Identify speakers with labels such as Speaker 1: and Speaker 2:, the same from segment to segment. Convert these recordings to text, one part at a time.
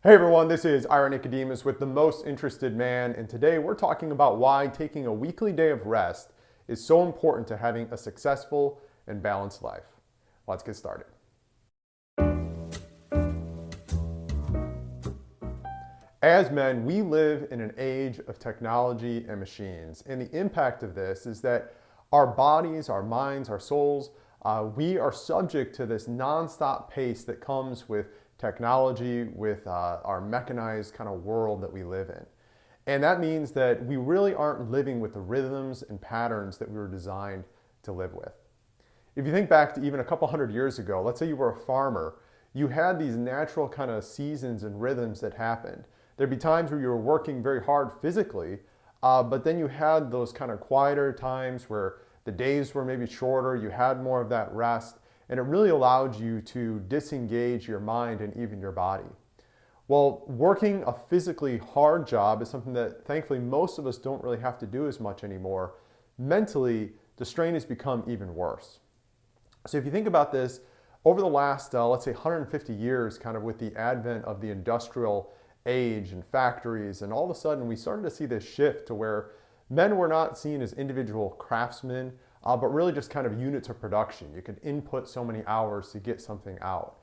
Speaker 1: Hey everyone, this is Ira Nicodemus with The Most Interested Man, and today we're talking about why taking a weekly day of rest is so important to having a successful and balanced life. Let's get started. As men, we live in an age of technology and machines, and the impact of this is that our bodies, our minds, our souls, we are subject to this nonstop pace that comes with technology, with our mechanized kind of world that we live in. And that means that we really aren't living with the rhythms and patterns that we were designed to live with. If you think back to even a couple hundred years ago, let's say you were a farmer, you had these natural kind of seasons and rhythms that happened. There'd be times where you were working very hard physically, but then you had those kind of quieter times where the days were maybe shorter, you had more of that rest, and it really allowed you to disengage your mind and even your body. Well, working a physically hard job is something that thankfully most of us don't really have to do as much anymore. Mentally, the strain has become even worse. So if you think about this, over the last, let's say 150 years, kind of with the advent of the industrial age and factories, and all of a sudden we started to see this shift to where men were not seen as individual craftsmen, but really just kind of units of production. You could input so many hours to get something out.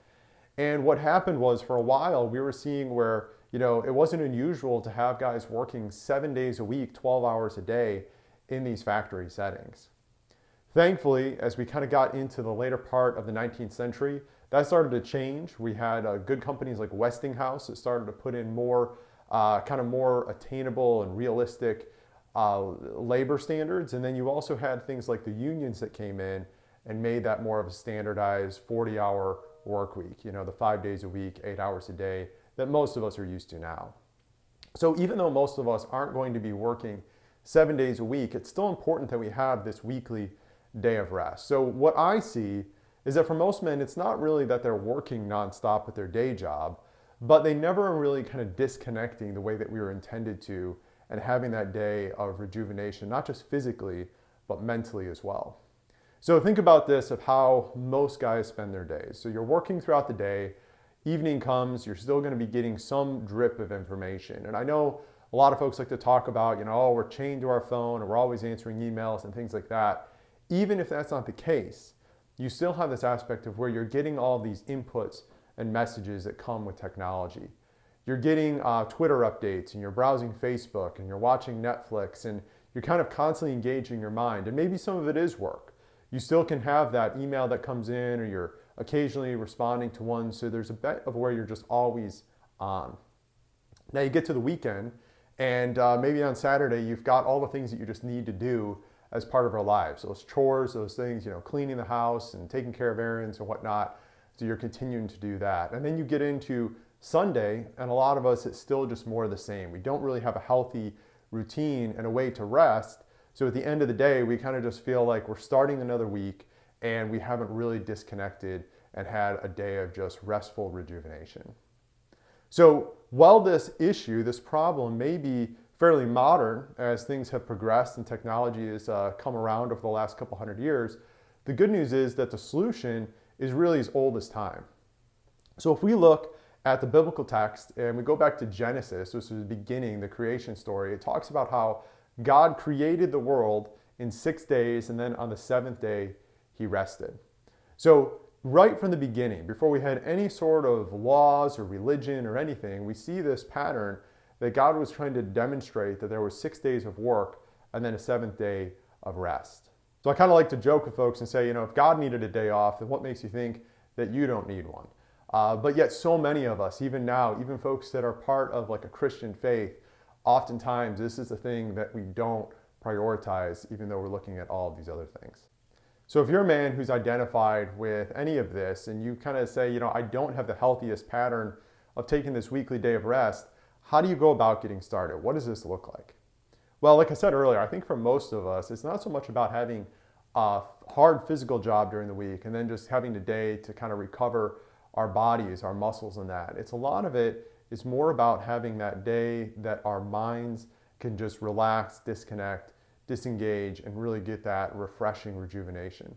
Speaker 1: And what happened was for a while we were seeing where, it wasn't unusual to have guys working 7 days a week, 12 hours a day in these factory settings. Thankfully, as we kind of got into the later part of the 19th century, that started to change. We had good companies like Westinghouse that started to put in more, kind of more attainable and realistic labor standards. And then you also had things like the unions that came in and made that more of a standardized 40-hour work week, the 5 days a week, 8 hours a day that most of us are used to now. So even though most of us aren't going to be working 7 days a week, it's still important that we have this weekly day of rest. So what I see is that for most men, it's not really that they're working nonstop at their day job, but they never are really kind of disconnecting the way that we were intended to and having that day of rejuvenation, not just physically, but mentally as well. So think about this of how most guys spend their days. So you're working throughout the day, evening comes, you're still going to be getting some drip of information. And I know a lot of folks like to talk about, oh, we're chained to our phone and we're always answering emails and things like that. Even if that's not the case, you still have this aspect of where you're getting all these inputs and messages that come with technology. You're getting Twitter updates and you're browsing Facebook and you're watching Netflix and you're kind of constantly engaging your mind. And maybe some of it is work. You still can have that email that comes in or you're occasionally responding to one. So there's a bit of where you're just always on. Now you get to the weekend and maybe on Saturday you've got all the things that you just need to do as part of our lives. Those chores, those things, cleaning the house and taking care of errands and whatnot. So you're continuing to do that. And then you get into Sunday, and a lot of us, it's still just more of the same. We don't really have a healthy routine and a way to rest. So at the end of the day, we kind of just feel like we're starting another week and we haven't really disconnected and had a day of just restful rejuvenation. So while this issue, this problem may be fairly modern as things have progressed and technology has come around over the last couple hundred years, the good news is that the solution is really as old as time. So if we look at the biblical text and we go back to Genesis, which is the beginning, the creation story, it talks about how God created the world in 6 days and then on the seventh day he rested. So right from the beginning, before we had any sort of laws or religion or anything, we see this pattern that God was trying to demonstrate that there were 6 days of work and then a seventh day of rest. So I kind of like to joke with folks and say, if God needed a day off, then what makes you think that you don't need one? But yet so many of us, even now, even folks that are part of like a Christian faith, oftentimes this is the thing that we don't prioritize, even though we're looking at all of these other things. So if you're a man who's identified with any of this and you kind of say, I don't have the healthiest pattern of taking this weekly day of rest, how do you go about getting started? What does this look like? Well, like I said earlier, I think for most of us, it's not so much about having a hard physical job during the week and then just having the day to kind of recover our bodies, our muscles and that. It's a lot of it is more about having that day that our minds can just relax, disconnect, disengage, and really get that refreshing rejuvenation.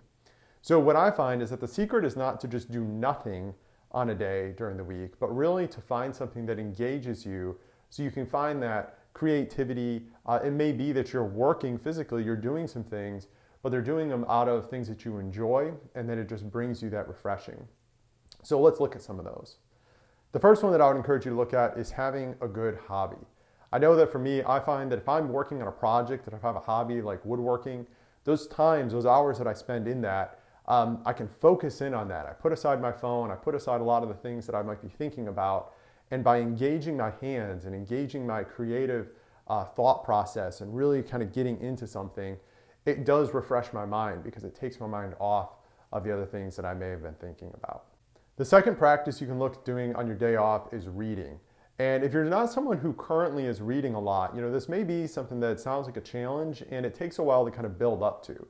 Speaker 1: So what I find is that the secret is not to just do nothing on a day during the week, but really to find something that engages you so you can find that creativity. It may be that you're working physically, you're doing some things, but they're doing them out of things that you enjoy, and then it just brings you that refreshing. So let's look at some of those. The first one that I would encourage you to look at is having a good hobby. I know that for me, I find that if I'm working on a project, that if I have a hobby like woodworking, those times, those hours that I spend in that, I can focus in on that. I put aside my phone, I put aside a lot of the things that I might be thinking about, and by engaging my hands and engaging my creative thought process and really kind of getting into something, it does refresh my mind because it takes my mind off of the other things that I may have been thinking about. The second practice you can look at doing on your day off is reading. And if you're not someone who currently is reading a lot, this may be something that sounds like a challenge and it takes a while to kind of build up to.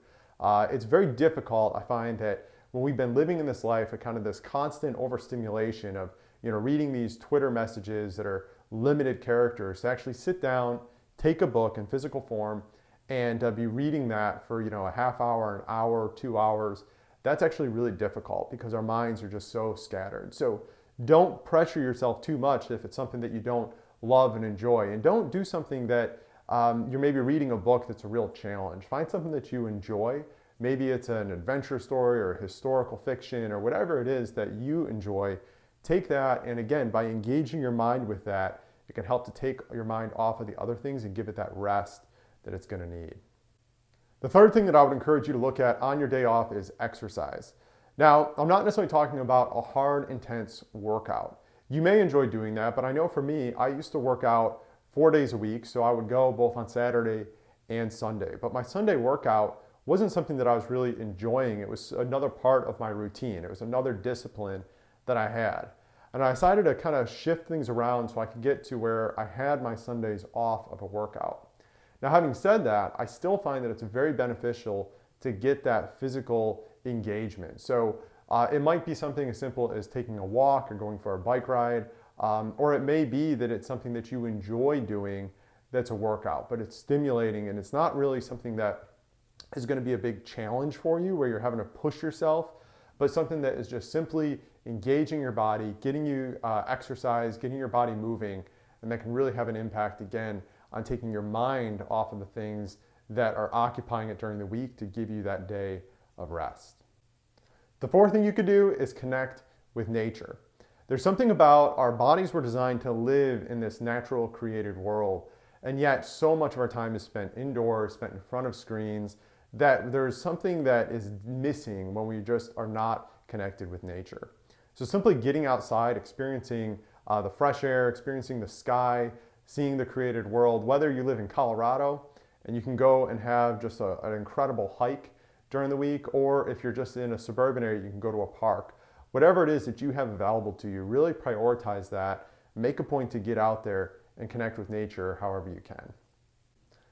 Speaker 1: It's very difficult, I find, that when we've been living in this life, a kind of this constant overstimulation of reading these Twitter messages that are limited characters, to actually sit down, take a book in physical form, and be reading that for a half hour, an hour, 2 hours. That's actually really difficult because our minds are just so scattered. So don't pressure yourself too much if it's something that you don't love and enjoy. And don't do something that you're maybe reading a book that's a real challenge. Find something that you enjoy. Maybe it's an adventure story or historical fiction or whatever it is that you enjoy. Take that, and again, by engaging your mind with that, it can help to take your mind off of the other things and give it that rest that it's going to need. The third thing that I would encourage you to look at on your day off is exercise. Now, I'm not necessarily talking about a hard, intense workout. You may enjoy doing that, but I know for me, I used to work out 4 days a week, so I would go both on Saturday and Sunday. But my Sunday workout wasn't something that I was really enjoying. It was another part of my routine. It was another discipline that I had. And I decided to kind of shift things around so I could get to where I had my Sundays off of a workout. Now, having said that, I still find that it's very beneficial to get that physical engagement. So it might be something as simple as taking a walk or going for a bike ride, or it may be that it's something that you enjoy doing that's a workout, but it's stimulating and it's not really something that is going to be a big challenge for you where you're having to push yourself, but something that is just simply engaging your body, getting you exercise, getting your body moving, and that can really have an impact again on taking your mind off of the things that are occupying it during the week to give you that day of rest. The fourth thing you could do is connect with nature. There's something about our bodies were designed to live in this natural created world, and yet so much of our time is spent indoors, spent in front of screens, that there's something that is missing when we just are not connected with nature. So simply getting outside, experiencing the fresh air, experiencing the sky, seeing the created world, whether you live in Colorado and you can go and have just an incredible hike during the week, or if you're just in a suburban area, you can go to a park. Whatever it is that you have available to you, really prioritize that. Make a point to get out there and connect with nature however you can.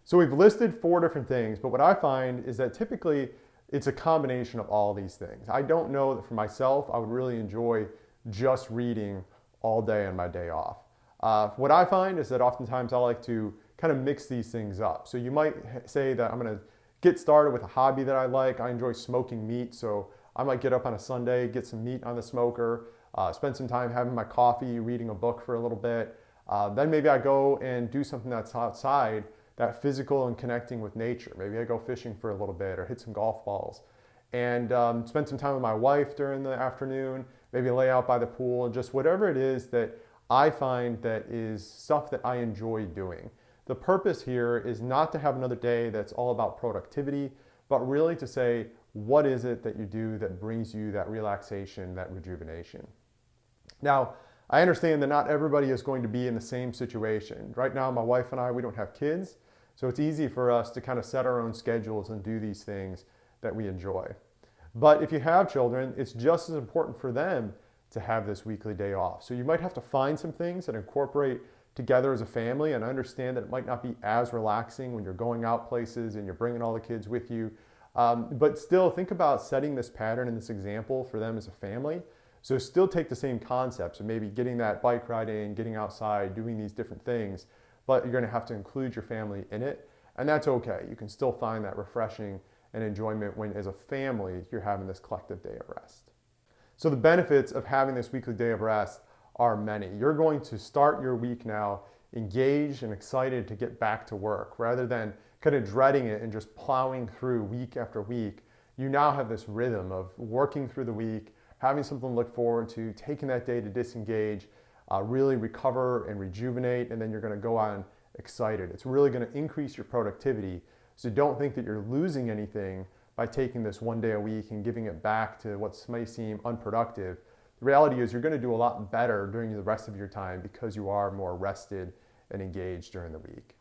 Speaker 1: So we've listed 4 different things, but what I find is that typically it's a combination of all these things. I don't know that for myself, I would really enjoy just reading all day on my day off. What I find is that oftentimes I like to kind of mix these things up. So you might say that I'm going to get started with a hobby that I like. I enjoy smoking meat, so I might get up on a Sunday, get some meat on the smoker, spend some time having my coffee, reading a book for a little bit. Then maybe I go and do something that's outside, that physical and connecting with nature. Maybe I go fishing for a little bit or hit some golf balls and spend some time with my wife during the afternoon, maybe lay out by the pool, and just whatever it is that I find that is stuff that I enjoy doing. The purpose here is not to have another day that's all about productivity, but really to say, what is it that you do that brings you that relaxation, that rejuvenation? Now, I understand that not everybody is going to be in the same situation. Right now, my wife and I, we don't have kids, so it's easy for us to kind of set our own schedules and do these things that we enjoy. But if you have children, it's just as important for them to have this weekly day off. So you might have to find some things that incorporate together as a family, and understand that it might not be as relaxing when you're going out places and you're bringing all the kids with you. But still think about setting this pattern and this example for them as a family. So still take the same concepts and maybe getting that bike ride in, getting outside, doing these different things, but you're going to have to include your family in it. And that's okay. You can still find that refreshing and enjoyment when as a family you're having this collective day of rest. So the benefits of having this weekly day of rest are many. You're going to start your week now engaged and excited to get back to work rather than kind of dreading it and just plowing through week after week. You now have this rhythm of working through the week, having something to look forward to, taking that day to disengage, really recover and rejuvenate, and then you're going to go on excited. It's really going to increase your productivity. So don't think that you're losing anything by taking this one day a week and giving it back to what may seem unproductive. The reality is you're going to do a lot better during the rest of your time because you are more rested and engaged during the week.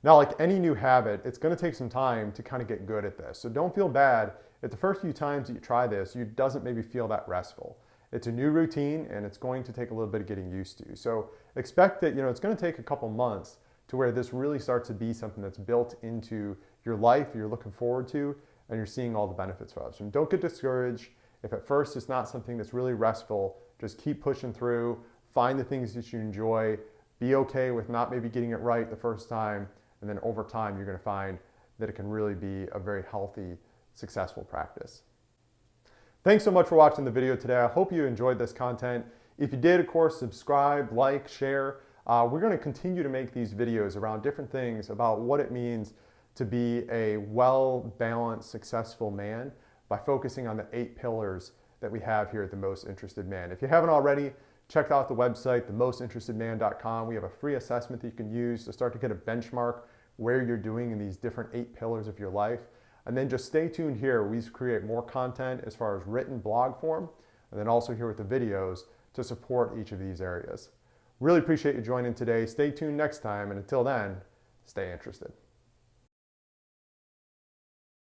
Speaker 1: Now, like any new habit, it's going to take some time to kind of get good at this. So don't feel bad if the first few times that you try this, you doesn't maybe feel that restful. It's a new routine and it's going to take a little bit of getting used to. So expect that, it's going to take a couple months to where this really starts to be something that's built into your life, you're looking forward to, and you're seeing all the benefits of. So don't get discouraged. If at first it's not something that's really restful, just keep pushing through, find the things that you enjoy, be okay with not maybe getting it right the first time, and then over time you're going to find that it can really be a very healthy, successful practice. Thanks so much for watching the video today. I hope you enjoyed this content. If you did, of course, subscribe, like, share. We're going to continue to make these videos around different things about what it means to be a well-balanced, successful man by focusing on the 8 pillars that we have here at The Most Interested Man. If you haven't already, check out the website, themostinterestedman.com. We have a free assessment that you can use to start to get a benchmark where you're doing in these different 8 pillars of your life. And then just stay tuned here. We create more content as far as written blog form, and then also here with the videos to support each of these areas. Really appreciate you joining today. Stay tuned next time, and until then, stay interested.